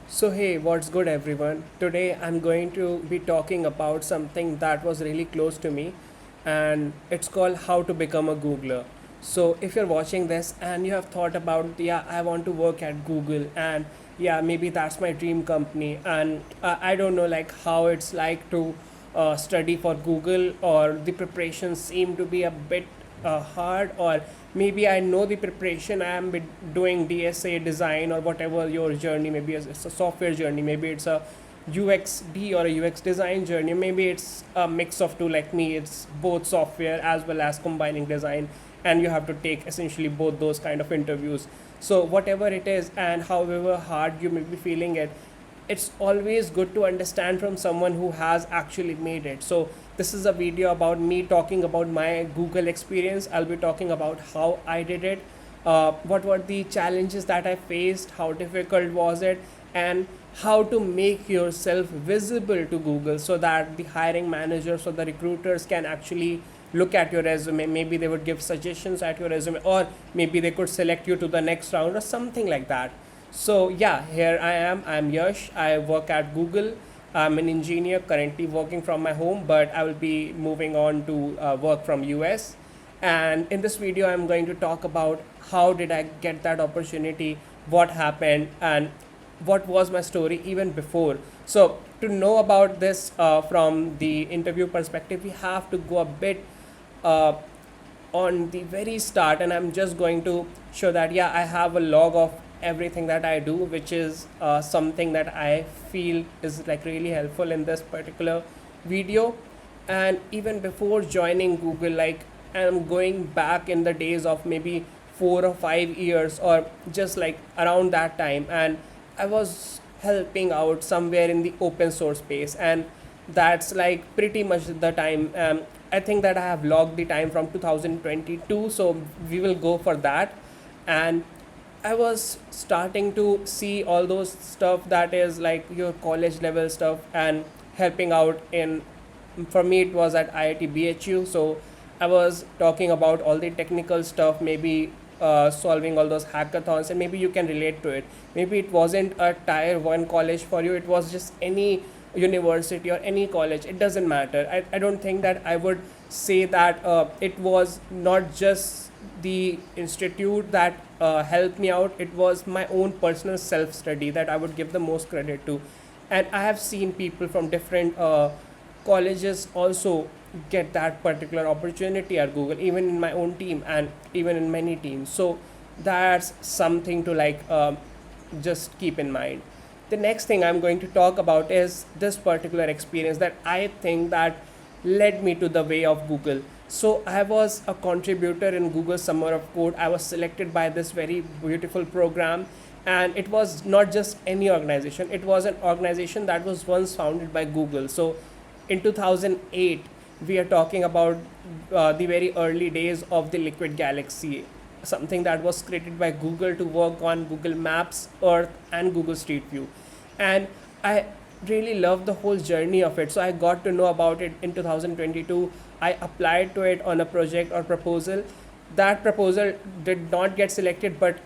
So, hey, what's good, everyone? Today I'm going to be talking about something that was really close to me, and it's called How to Become a Googler. So, if you're watching this and you have thought about, yeah, I want to work at Google, and yeah, maybe that's my dream company, and I don't know like how it's like to study for Google, or the preparations seem to be a bit hard, or maybe I know the preparation I am doing DSA design or whatever your journey, maybe it's a software journey, maybe it's a UXD or a UX design journey, maybe it's a mix of two like me, it's both software as well as combining design, and you have to take essentially both those kind of interviews. So whatever it is and however hard you may be feeling it, it's always good to understand from someone who has actually made it. So this is a video about me talking about my Google experience. I'll be talking about how I did it, what were the challenges that I faced, how difficult was it, and how to make yourself visible to Google so that the hiring managers or the recruiters can actually look at your resume. Maybe they would give suggestions at your resume, or maybe they could select you to the next round or something like that. So yeah, here I am. I'm Yash. I work at Google. I'm an engineer currently working from my home, but I will be moving on to work from US. And in this video, I'm going to talk about how did I get that opportunity, what happened, and what was my story even before. So to know about this from the interview perspective, we have to go a bit uh, on the very start, and I'm just going to show that yeah, I have a log of everything that I do, which is something that I feel is like really helpful in this particular video. And even before joining Google, like I'm going back in the days of maybe 4 or 5 years, or just like around that time, and I was helping out somewhere in the open source space, and that's like pretty much the time. I think that I have logged the time from 2022, so we will go for that. And I was starting to see all those stuff that is like your college level stuff, and helping out in, for me it was at IIT BHU. So I was talking about all the technical stuff, maybe solving all those hackathons, and maybe you can relate to it. Maybe it wasn't a tier 1 college for you, it was just any university or any college, it doesn't matter. I don't think that I would say that it was not just the institute that helped me out, it was my own personal self study that I would give the most credit to. And I have seen people from different colleges also get that particular opportunity at Google, even in my own team and even in many teams. So that's something to like just keep in mind. The next thing I'm going to talk about is this particular experience that I think that led me to the way of Google. So I was a contributor in Google Summer of Code. I was selected by this very beautiful program, and it was not just any organization. It was an organization that was once founded by Google. So in 2008, we are talking about the very early days of the Liquid Galaxy, something that was created by Google to work on Google Maps, Earth, and Google Street View. And I really loved the whole journey of it. So I got to know about it in 2022. I applied to it on a project or proposal. That proposal did not get selected, but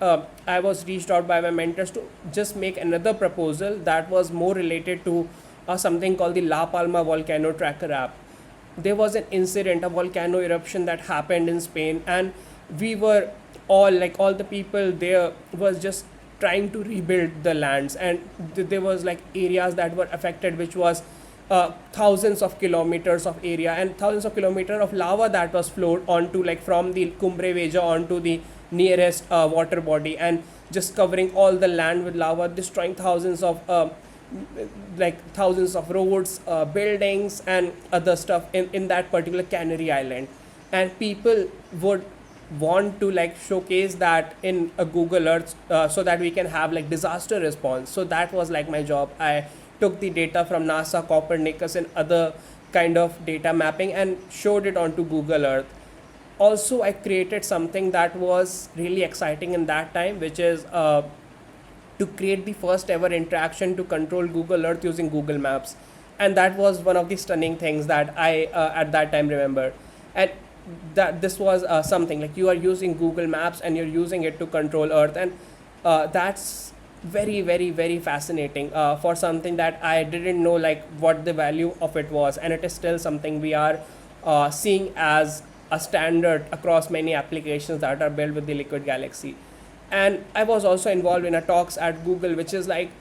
I was reached out by my mentors to just make another proposal that was more related to something called the La Palma Volcano Tracker app. There was an incident, a volcano eruption that happened in Spain, and we were all like all the people there was just trying to rebuild the lands, and there was like areas that were affected, which was thousands of kilometers of area and thousands of kilometers of lava that was flowed onto like from the Cumbre Vieja onto the nearest water body, and just covering all the land with lava, destroying thousands of thousands of roads, buildings, and other stuff in that particular Canary Island. And people would want to like showcase that in a Google Earth, so that we can have like disaster response. So that was like my job. I took the data from NASA, Copernicus, and other kind of data mapping and showed it onto Google Earth. Also, I created something that was really exciting in that time, which is to create the first ever interaction to control Google Earth using Google Maps. And that was one of the stunning things that I at that time remember. And that this was something like you are using Google Maps and you're using it to control Earth, and that's very, very, very fascinating for something that I didn't know like what the value of it was, and it is still something we are seeing as a standard across many applications that are built with the Liquid Galaxy. And I was also involved in a talks at Google, which is like,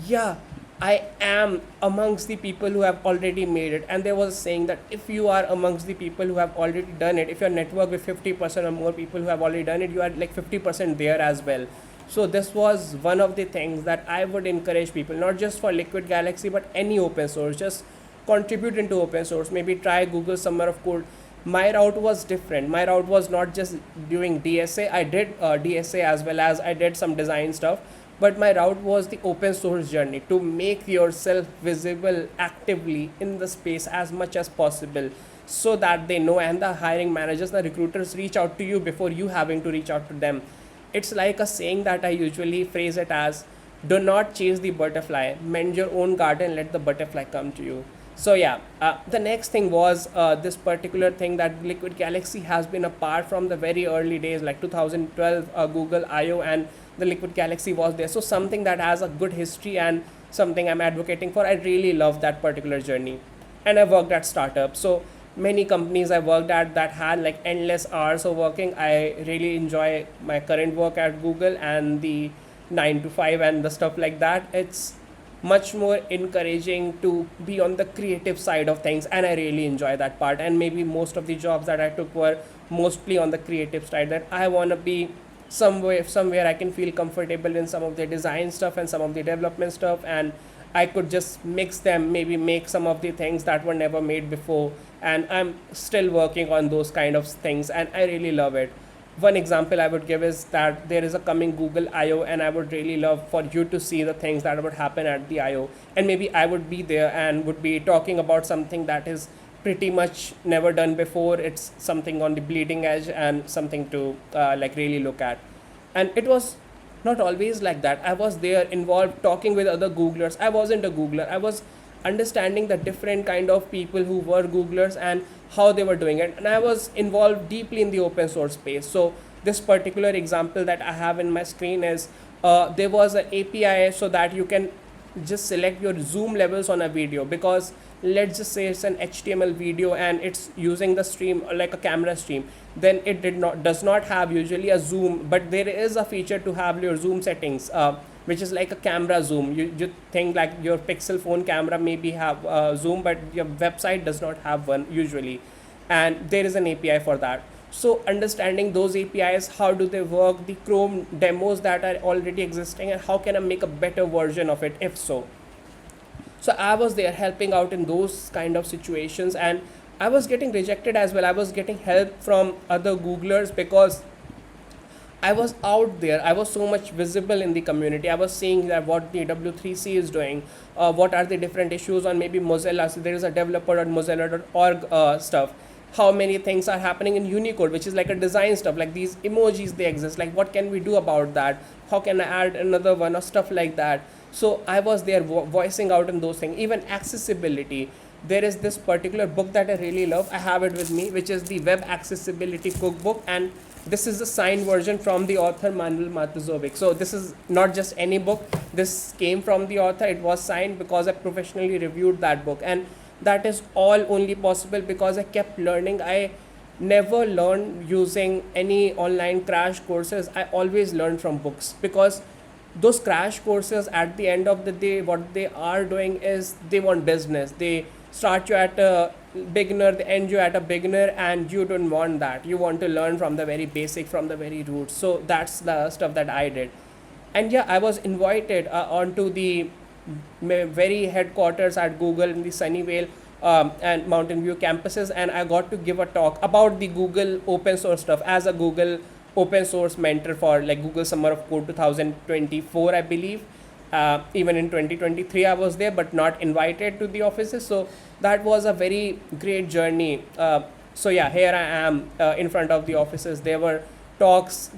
yeah, I am amongst the people who have already made it. And there was saying that if you are amongst the people who have already done it, if you're networked with 50% or more people who have already done it, you are like 50% there as well. So this was one of the things that I would encourage people, not just for Liquid Galaxy, but any open source. Just contribute into open source. Maybe try Google Summer of Code. My route was different. My route was not just doing DSA. I did DSA as well as I did some design stuff. But my route was the open source journey, to make yourself visible actively in the space as much as possible, so that they know, and the hiring managers, the recruiters reach out to you before you having to reach out to them. It's like a saying that I usually phrase it as, do not chase the butterfly, mend your own garden, let the butterfly come to you. So yeah, the next thing was this particular thing that Liquid Galaxy has been a part from the very early days, like 2012, Google I/O, and the Liquid Galaxy was there. So something that has a good history and something I'm advocating for. I really love that particular journey. And I worked at startups. So many companies I worked at that had like endless hours of working. I really enjoy my current work at Google and the 9 to 5 and the stuff like that. It's much more encouraging to be on the creative side of things, and I really enjoy that part. And maybe most of the jobs that I took were mostly on the creative side, that I want to be somewhere I can feel comfortable in some of the design stuff and some of the development stuff, and I could just mix them, maybe make some of the things that were never made before. And I'm still working on those kind of things, and I really love it. One example I would give is that there is a coming Google I/O, and I would really love for you to see the things that would happen at the I/O, and maybe I would be there and would be talking about something that is pretty much never done before. It's something on the bleeding edge and something to like really look at. And it was not always like that. I was there involved talking with other Googlers. I wasn't a Googler. I was understanding the different kind of people who were Googlers and how they were doing it. And I was involved deeply in the open source space. So this particular example that I have in my screen is there was an API so that you can just select your zoom levels on a video, because let's just say it's an HTML video and it's using the stream like a camera stream, then it does not have usually a zoom, but there is a feature to have your zoom settings, which is like a camera zoom. You think like your Pixel phone camera maybe have zoom, but your website does not have one usually, and there is an API for that. So understanding those APIs, how do they work, the Chrome demos that are already existing, and how can I make a better version of it if so. So I was there helping out in those kind of situations, and I was getting rejected as well. I was getting help from other Googlers because I was out there. I was so much visible in the community. I was seeing that what the W3C is doing, what are the different issues on maybe Mozilla. So there is a developer.mozilla.org stuff. How many things are happening in Unicode, which is like a design stuff, like these emojis, they exist. Like, what can we do about that? How can I add another one or stuff like that? So I was there voicing out in those things. Even accessibility. There is this particular book that I really love. I have it with me, which is the Web Accessibility Cookbook, and this is the signed version from the author Manuel Matuzovic. So this is not just any book. This came from the author. It was signed because I professionally reviewed that book, and that is all only possible because I kept learning. I never learned using any online crash courses. I always learned from books, because those crash courses at the end of the day, what they are doing is they want business. They start you at a beginner, they end you at a beginner, and you don't want that. You want to learn from the very basic, from the very roots. So that's the stuff that I did. And yeah, I was invited onto the very headquarters at Google in the Sunnyvale and Mountain View campuses, and I got to give a talk about the Google open source stuff as a Google open source mentor for like Google Summer of Code 2024, I believe. Even in 2023 I was there, but not invited to the offices. So that was a very great journey. So yeah, here I am in front of the offices. There were talks.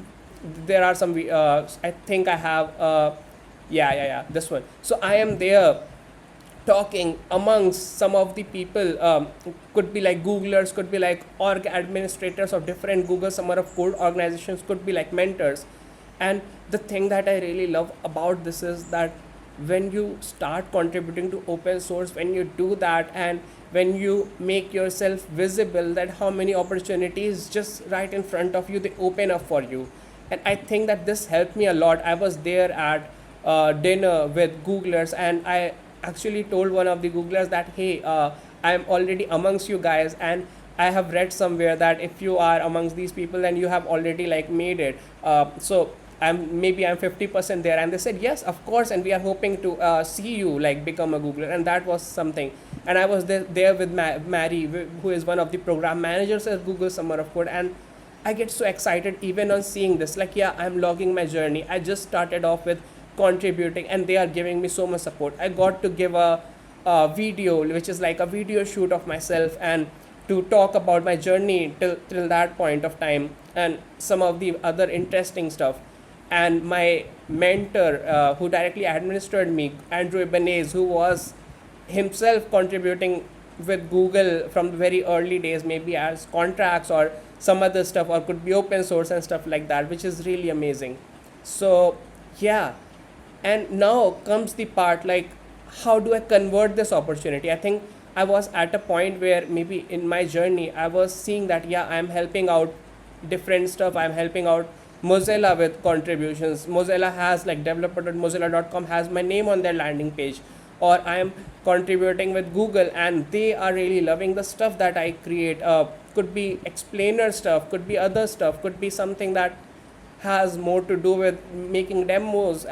There are some I think I have this one. So I am there talking amongst some of the people, could be like Googlers, could be like org administrators of different Google Summer of Code organizations, could be like mentors. And the thing that I really love about this is that when you start contributing to open source, when you do that, and when you make yourself visible, that how many opportunities just right in front of you, they open up for you. And I think that this helped me a lot. I was there at dinner with Googlers, and I actually told one of the Googlers that, hey, I'm already amongst you guys, and I have read somewhere that if you are amongst these people, then you have already like made it. So I'm 50% there. And they said yes, of course, and we are hoping to see you like become a Googler. And that was something. And I was there with Mary, who is one of the program managers at Google Summer of Code. And I get so excited even on seeing this. Like, yeah, I'm logging my journey. I just started off with contributing, and they are giving me so much support. I got to give a video, which is like a video shoot of myself, and to talk about my journey till that point of time, and some of the other interesting stuff. And my mentor, who directly administered me, Andrew Ibanez, who was himself contributing with Google from the very early days, maybe as contracts or some other stuff, or could be open source and stuff like that, which is really amazing. So, yeah. And now comes the part like, how do I convert this opportunity? I think I was at a point where maybe in my journey, I was seeing that, yeah, I'm helping out different stuff. I'm helping out Mozilla with contributions. Mozilla has like developer.mozilla.com has my name on their landing page, or I am contributing with Google, and they are really loving the stuff that I create. Could be explainer stuff, could be other stuff, could be something that has more to do with making demos.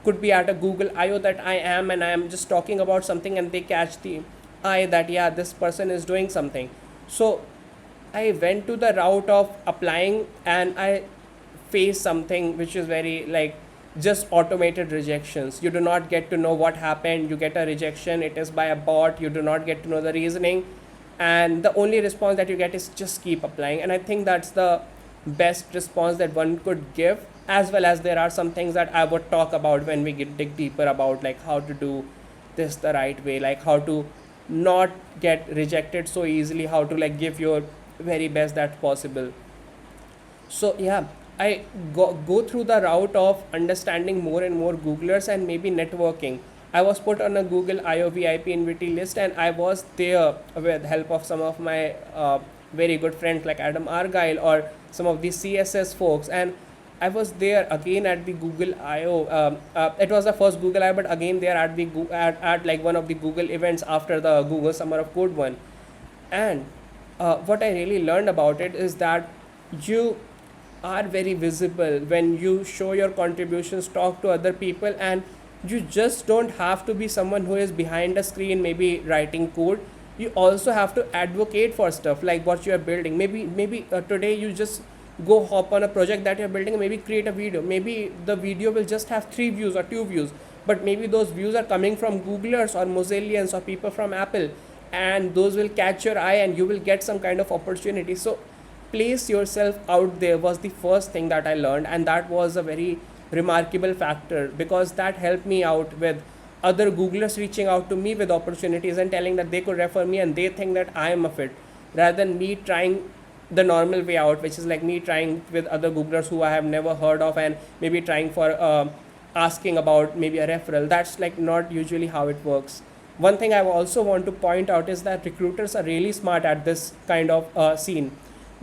Could be at a Google I/O that I am, and I am just talking about something, and they catch the eye that, yeah, this person is doing something. So I went to the route of applying, and I faced something which is very like just automated rejections. You do not get to know what happened. You get a rejection, it is by a bot. You do not get to know the reasoning, and the only response that you get is just keep applying. And I think that's the best response that one could give, as well as there are some things that I would talk about when we dig deeper about like how to do this the right way, like how to not get rejected so easily, how to like give your very best that's possible. So yeah, I go through the route of understanding more and more Googlers and maybe networking. I was put on a Google IO VIP invitee list, and I was there with help of some of my very good friends like Adam Argyle or some of the CSS folks. And I was there again at the Google I/O. It was the first Google I/O, but again there at the at like one of the Google events after the Google Summer of Code one. And what I really learned about it is that you are very visible when you show your contributions, talk to other people, and you just don't have to be someone who is behind a screen maybe writing code. You also have to advocate for stuff like what you are building. Maybe today you just go hop on a project that you're building, and maybe create a video. Maybe the video will just have 3 views or 2 views, but maybe those views are coming from Googlers or Mozillians or people from Apple, and those will catch your eye, and you will get some kind of opportunity. So place yourself out there was the first thing that I learned, and that was a very remarkable factor, because that helped me out with other Googlers reaching out to me with opportunities and telling that they could refer me, and they think that I am a fit, rather than me trying the normal way out, which is like me trying with other Googlers who I have never heard of, and maybe trying for asking about maybe a referral. That's like not usually how it works. One thing I also want to point out is that recruiters are really smart at this kind of scene.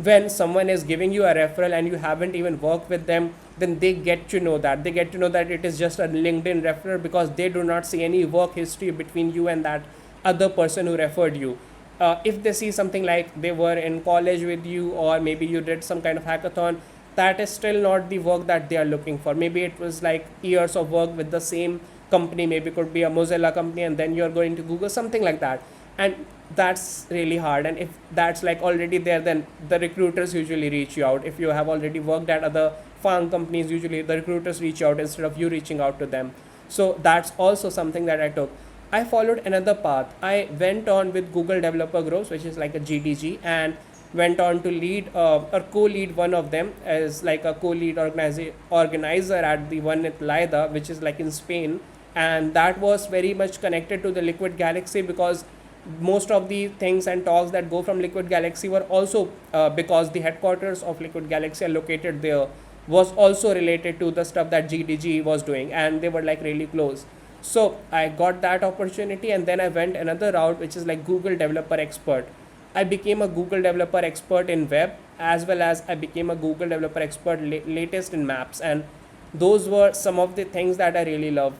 When someone is giving you a referral and you haven't even worked with them, then they get to know that. They get to know that it is just a LinkedIn referral, because they do not see any work history between you and that other person who referred you. If they see something like they were in college with you, or maybe you did some kind of hackathon, that is still not the work that they are looking for. Maybe it was like years of work with the same company, maybe could be a Mozilla company, and then you're going to Google, something like that. And that's really hard. And if that's like already there, then the recruiters usually reach you out. If you have already worked at other farm companies, usually the recruiters reach out instead of you reaching out to them. So that's also something that I took. I followed another path. I went on with Google Developer Groups, which is like a GDG, and went on to lead or co-lead one of them as like a co-lead organizer at the one at Laida, which is like in Spain. And that was very much connected to the Liquid Galaxy, because most of the things and talks that go from Liquid Galaxy were also because the headquarters of Liquid Galaxy are located there. was also related to the stuff that GDG was doing, and they were like really close. So I got that opportunity, and then I went another route, which is like Google Developer Expert. I became a Google Developer Expert in web, as well as I became a Google Developer Expert latest in Maps, and those were some of the things that I really love.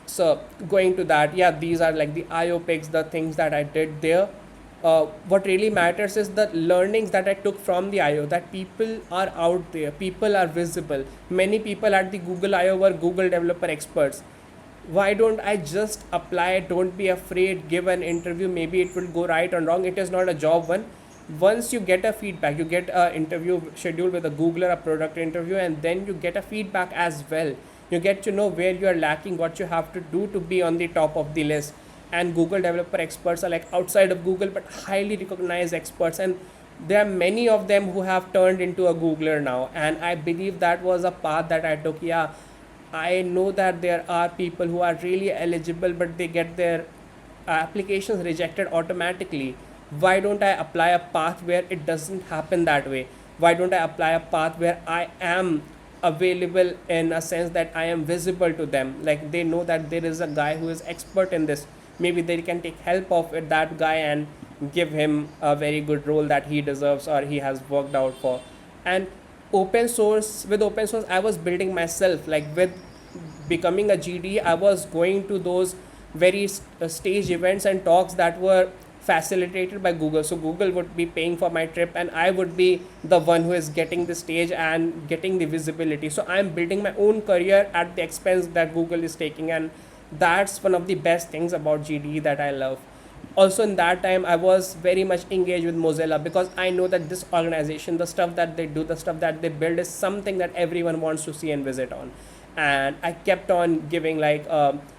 So going to that, yeah, these are like the IO picks, the things that I did there. What really matters is the learnings that I took from the IO, that people are out there, people are visible. Many people at the Google IO were Google developer experts. Why don't I just apply? Don't be afraid, give an interview. Maybe it will go right or wrong. It is not a job one. Once you get a feedback, you get a interview scheduled with a Googler, a product interview, and then you get a feedback as well. You get to know where you are lacking, what you have to do to be on the top of the list. And Google developer experts are like outside of Google but highly recognized experts, and there are many of them who have turned into a Googler now. And I believe that was a path that I took. Yeah, I know that there are people who are really eligible, but they get their applications rejected automatically. Why don't I apply a path where it doesn't happen that way? Why don't I apply a path where I am available, in a sense that I am visible to them? Like they know that there is a guy who is expert in this. Maybe they can take help of that guy and give him a very good role that he deserves or he has worked out for. And open source, with open source I was building myself. Like with becoming a GD, I was going to those very stage events and talks that were facilitated by Google. So Google would be paying for my trip, and I would be the one who is getting the stage and getting the visibility. So I'm building my own career at the expense that Google is taking, and that's one of the best things about GDE that I love. Also in that time I was very much engaged with Mozilla, because I know that this organization, the stuff that they do, the stuff that they build is something that everyone wants to see and visit on. And I kept on giving, like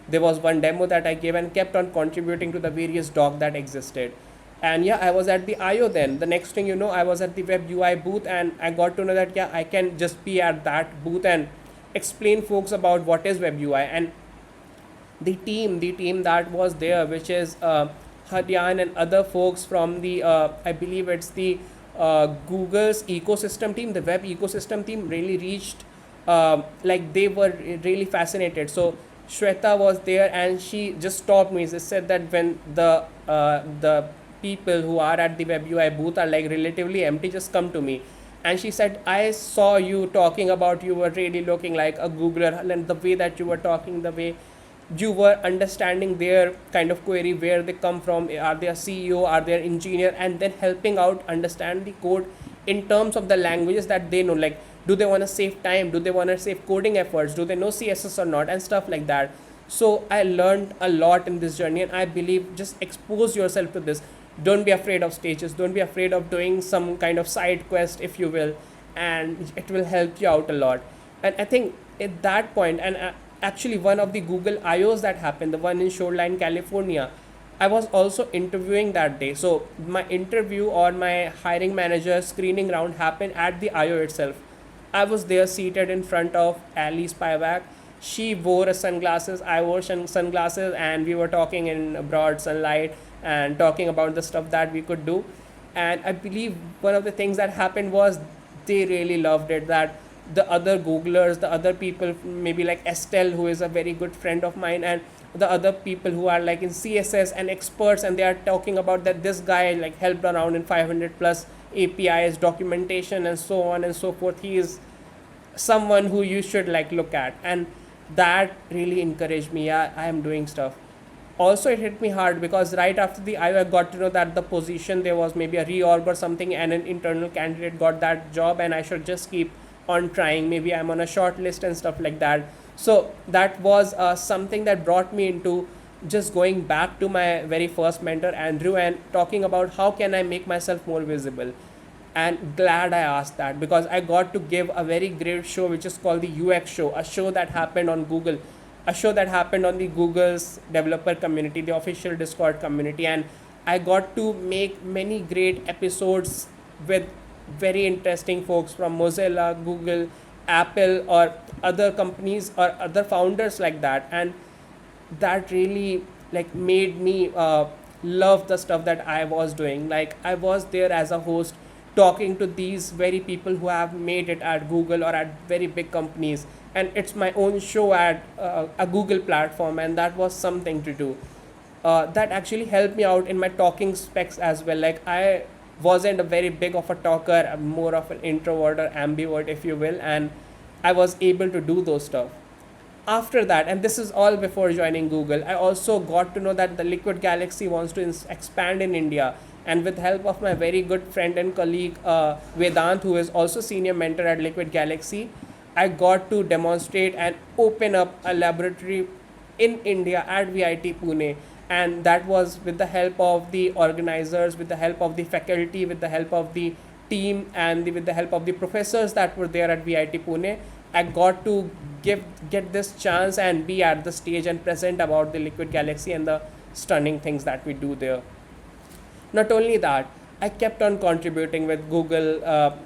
there was one demo that I gave and kept on contributing to the various doc that existed. And yeah, I was at the IO. Then the next thing you know, I was at the web UI booth, and I got to know that yeah, I can just be at that booth and explain folks about what is web UI. And the team that was there, which is Hadyan and other folks from the I believe it's the Google's ecosystem team, the web ecosystem team, really reached, like they were really fascinated. So Shweta was there, and she just stopped me. She said that when the people who are at the web UI booth are like relatively empty, just come to me. And she said, I saw you talking about, you were really looking like a Googler, and the way that you were talking, the way you were understanding their kind of query, where they come from, are they a CEO, are they an engineer, and then helping out understand the code in terms of the languages that they know. Like, do they want to save time, do they want to save coding efforts, do they know CSS or not, and stuff like that. So I learned a lot in this journey, and I believe just expose yourself to this. Don't be afraid of stages, don't be afraid of doing some kind of side quest, if you will, and it will help you out a lot. And I think at that point, and actually one of the Google IOs that happened, the one in Shoreline, California, I was also interviewing that day. So my interview or my hiring manager screening round happened at the IO itself. I was there seated in front of Ali Spivak. She wore a sunglasses, I wore sunglasses, and we were talking in broad sunlight and talking about the stuff that we could do. And I believe one of the things that happened was they really loved it, that the other Googlers, the other people, maybe like Estelle, who is a very good friend of mine, and the other people who are like in CSS and experts, and they are talking about that this guy like helped around in 500 plus APIs, documentation, and so on and so forth. He is someone who you should like look at. And that really encouraged me. Yeah, I am doing stuff. Also it hit me hard because right after the I got to know that the position, there was maybe a reorg or something, and an internal candidate got that job, and I should just keep on trying. Maybe I'm on a short list and stuff like that. So that was something that brought me into just going back to my very first mentor Andrew and talking about how can I make myself more visible. And glad I asked that, because I got to give a very great show which is called the UX show, a show that happened on Google, a show that happened on the Google's developer community, the official Discord community. And I got to make many great episodes with very interesting folks from Mozilla, Google, Apple, or other companies or other founders like that. And that really like made me love the stuff that I was doing. Like I was there as a host talking to these very people who have made it at Google or at very big companies, and it's my own show at a Google platform, and that was something to do. That actually helped me out in my talking specs as well. Like I wasn't a very big of a talker, I'm more of an introvert or ambivert, if you will, and I was able to do those stuff. After that, and this is all before joining Google, I also got to know that the Liquid Galaxy wants to expand in India. And with help of my very good friend and colleague Vedant, who is also senior mentor at Liquid Galaxy, I got to demonstrate and open up a laboratory in India at VIT Pune. And that was with the help of the organizers, with the help of the faculty, with the help of the team, and with the help of the professors that were there at VIT Pune. I got to get this chance and be at the stage and present about the Liquid Galaxy and the stunning things that we do there. Not only that, I kept on contributing with Google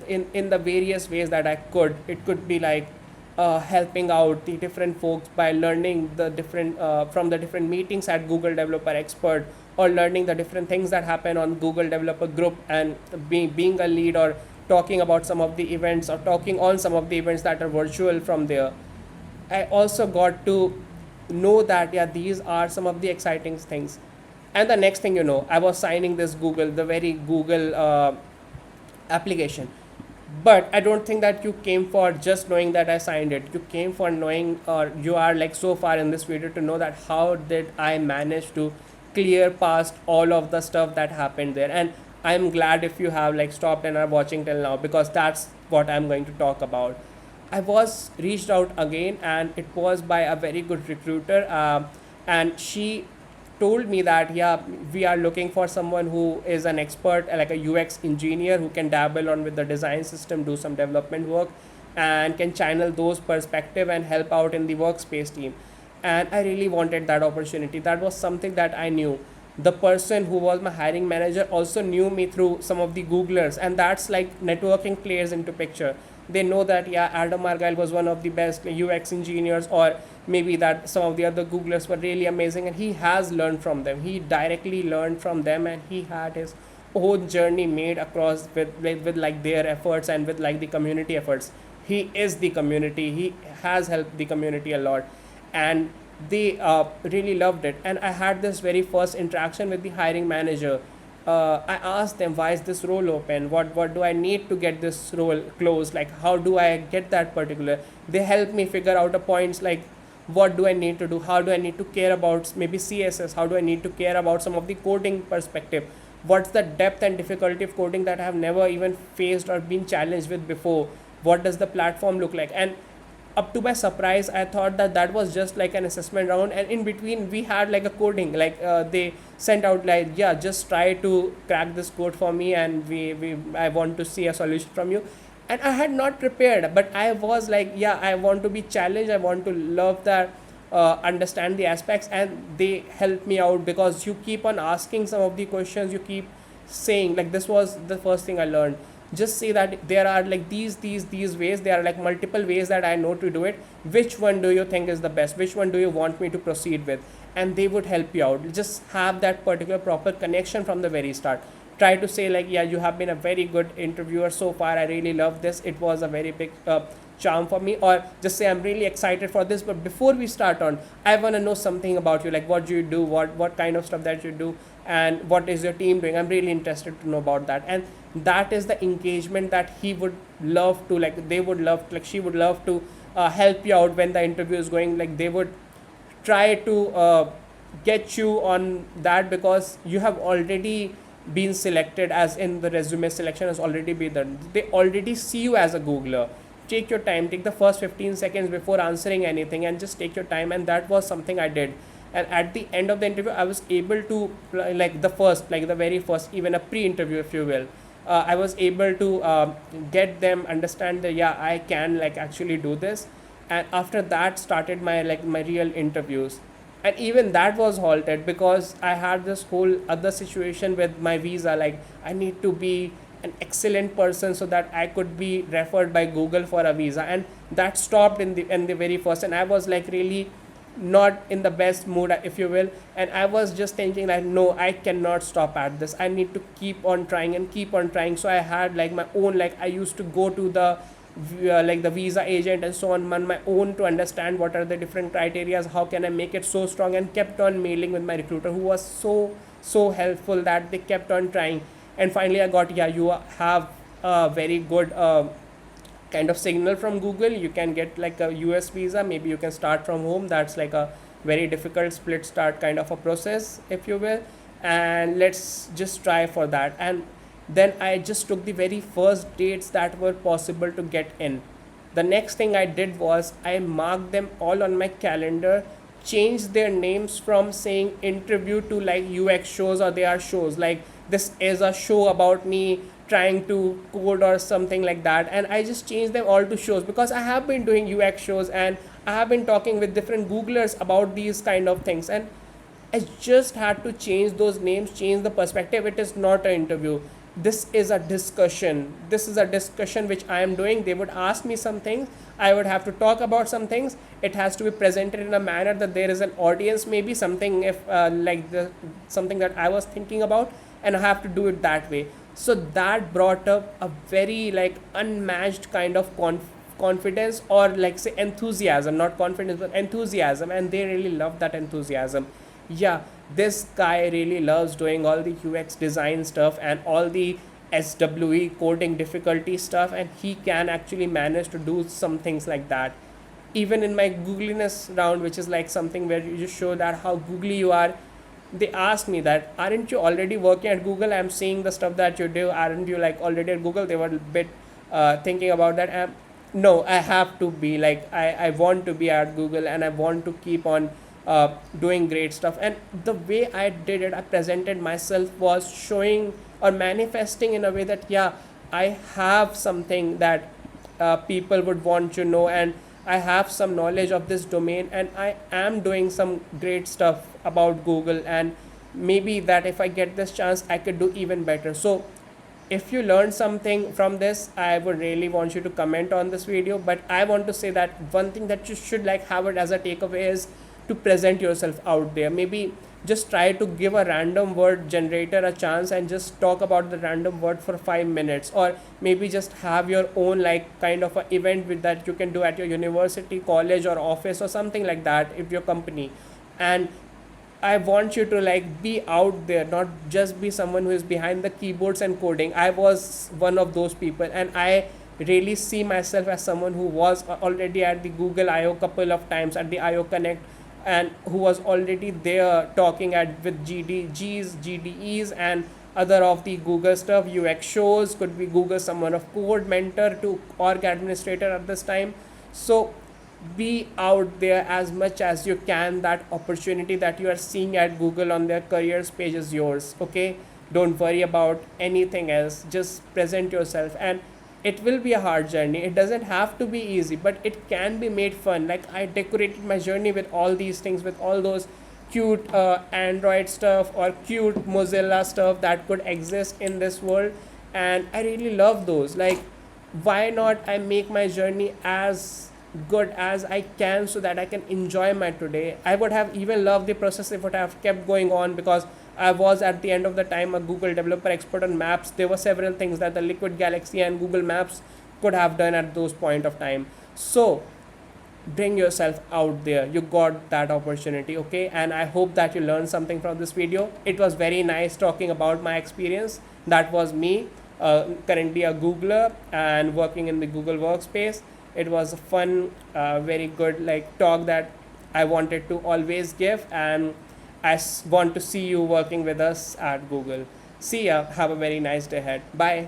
in the various ways that I could. It could be like helping out the different folks by learning the different from the different meetings at Google Developer Expert, or learning the different things that happen on Google Developer Group, and being a lead, or talking about some of the events, or talking on some of the events that are virtual from there. I also got to know that yeah, these are some of the exciting things. And the next thing you know, I was signing this the very Google application. But I don't think that you came for just knowing that I signed it. You came for knowing, or you are like so far in this video to know that how did I manage to clear past all of the stuff that happened there. And I'm glad if you have like stopped and are watching till now, because that's what I'm going to talk about. I was reached out again, and it was by a very good recruiter, and she told me that yeah, we are looking for someone who is an expert, like a UX engineer, who can dabble on with the design system, do some development work, and can channel those perspective and help out in the workspace team. And I really wanted that opportunity. That was something that I knew. The person who was my hiring manager also knew me through some of the Googlers, and that's like networking plays into picture. They know that yeah, Adam Argyle was one of the best UX engineers, or maybe that some of the other Googlers were really amazing, and he has learned from them. He directly learned from them, and he had his own journey made across with like their efforts and with like the community efforts. He is the community. He has helped the community a lot, and they really loved it. And I had this very first interaction with the hiring manager. I asked them, why is this role open? What do I need to get this role closed? Like, how do I get that particular? They helped me figure out the points, like what do I need to do? How do I need to care about maybe CSS? How do I need to care about some of the coding perspective? What's the depth and difficulty of coding that I have never even faced or been challenged with before? What does the platform look like? And up to my surprise, I thought that that was just like an assessment round, and in between we had like a coding, like they sent out like yeah, just try to crack this code for me, and we I want to see a solution from you. And I had not prepared, but I was like yeah, I want to be challenged, I want to love that, understand the aspects. And they helped me out, because you keep on asking some of the questions, you keep saying, like this was the first thing I learned, just say that there are like these ways, there are like multiple ways that I know to do it. Which one do you think is the best? Which one do you want me to proceed with? And they would help you out. Just have that particular proper connection from the very start. Try to say like yeah, you have been a very good interviewer so far, I really love this, it was a very big charm for me. Or just say I'm really excited for this, but before we start on, I want to know something about you, like what do you do, what kind of stuff that you do, and what is your team doing. I'm really interested to know about that. And that is the engagement that he would love to, like they would love, like she would love to help you out when the interview is going. Like they would try to get you on that, because you have already been selected, as in the resume selection has already been done. They already see you as a Googler. Take your time, take the first 15 seconds before answering anything, and just take your time. And that was something I did. And at the end of the interview, I was able to like the very first, even a pre-interview if you will, I was able to get them understand that yeah, I can like actually do this. And after that started my real interviews. And even that was halted, because I had this whole other situation with my visa. Like I need to be an excellent person so that I could be referred by Google for a visa, and that stopped in the very first. And I was like really not in the best mood, if you will. And I was just thinking like, no, I cannot stop at this, I need to keep on trying and keep on trying. So I had like my own, like I used to go to the like the visa agent and so on my own, to understand what are the different criterias, how can I make it so strong, and kept on mailing with my recruiter, who was so helpful that they kept on trying. And finally I got, yeah, you have a very good kind of signal from Google, you can get like a US visa, maybe you can start from home. That's like a very difficult split start kind of a process, if you will. And let's just try for that. And then I just took the very first dates that were possible to get in. The next thing I did was I marked them all on my calendar, changed their names from saying interview to like UX shows, or they are shows, like this is a show about me trying to code or something like that. And I just changed them all to shows, because I have been doing UX shows and I have been talking with different Googlers about these kind of things. And I just had to change those names, change the perspective. It is not an interview. This is a discussion. This is a discussion which I am doing. They would ask me some things. I would have to talk about some things. It has to be presented in a manner that there is an audience, maybe something, if like the something that I was thinking about, and I have to do it that way. So that brought up a very like unmatched kind of confidence, or like say enthusiasm, not confidence but enthusiasm. And they really love that enthusiasm. Yeah, this guy really loves doing all the UX design stuff and all the SWE coding difficulty stuff, and he can actually manage to do some things like that. Even in my googliness round, which is like something where you just show that how googly you are, they asked me that, aren't you already working at Google? I'm seeing the stuff that you do, aren't you like already at Google? They were a bit thinking about that. No, I have to be like, I want to be at Google, and I want to keep on doing great stuff. And the way I did it, I presented myself, was showing or manifesting in a way that, yeah, I have something that people would want to know, and I have some knowledge of this domain, and I am doing some great stuff about Google. And maybe that if I get this chance, I could do even better. So if you learned something from this, I would really want you to comment on this video. But I want to say that one thing that you should like have it as a takeaway is to present yourself out there. Maybe just try to give a random word generator a chance and just talk about the random word for 5 minutes, or maybe just have your own like kind of a event with that you can do at your university, college, or office, or something like that, if your company. And I want you to like be out there, not just be someone who is behind the keyboards and coding. I was one of those people, and I really see myself as someone who was already at the Google I/O couple of times, at the I/O Connect, and who was already there talking at with GDGs, GDEs, and other of the Google stuff, UX shows, could be Google someone of code mentor to org administrator at this time. So be out there as much as you can. That opportunity that you are seeing at Google on their careers page is yours. Okay, don't worry about anything else, just present yourself. And it will be a hard journey, it doesn't have to be easy, but it can be made fun. Like I decorated my journey with all these things, with all those cute Android stuff or cute Mozilla stuff that could exist in this world, and I really love those. Like, why not I make my journey as good as I can, so that I can enjoy my today. I would have even loved the process if it have kept going on, because I was at the end of the time a Google developer expert on maps. There were several things that the Liquid Galaxy and Google Maps could have done at those point of time. So bring yourself out there, you got that opportunity. Okay, and I hope that you learned something from this video. It was very nice talking about my experience. That was me, currently a Googler and working in the Google workspace. It was a fun, very good like talk that I wanted to always give, and I want to see you working with us at Google. See ya, have a very nice day ahead. Bye.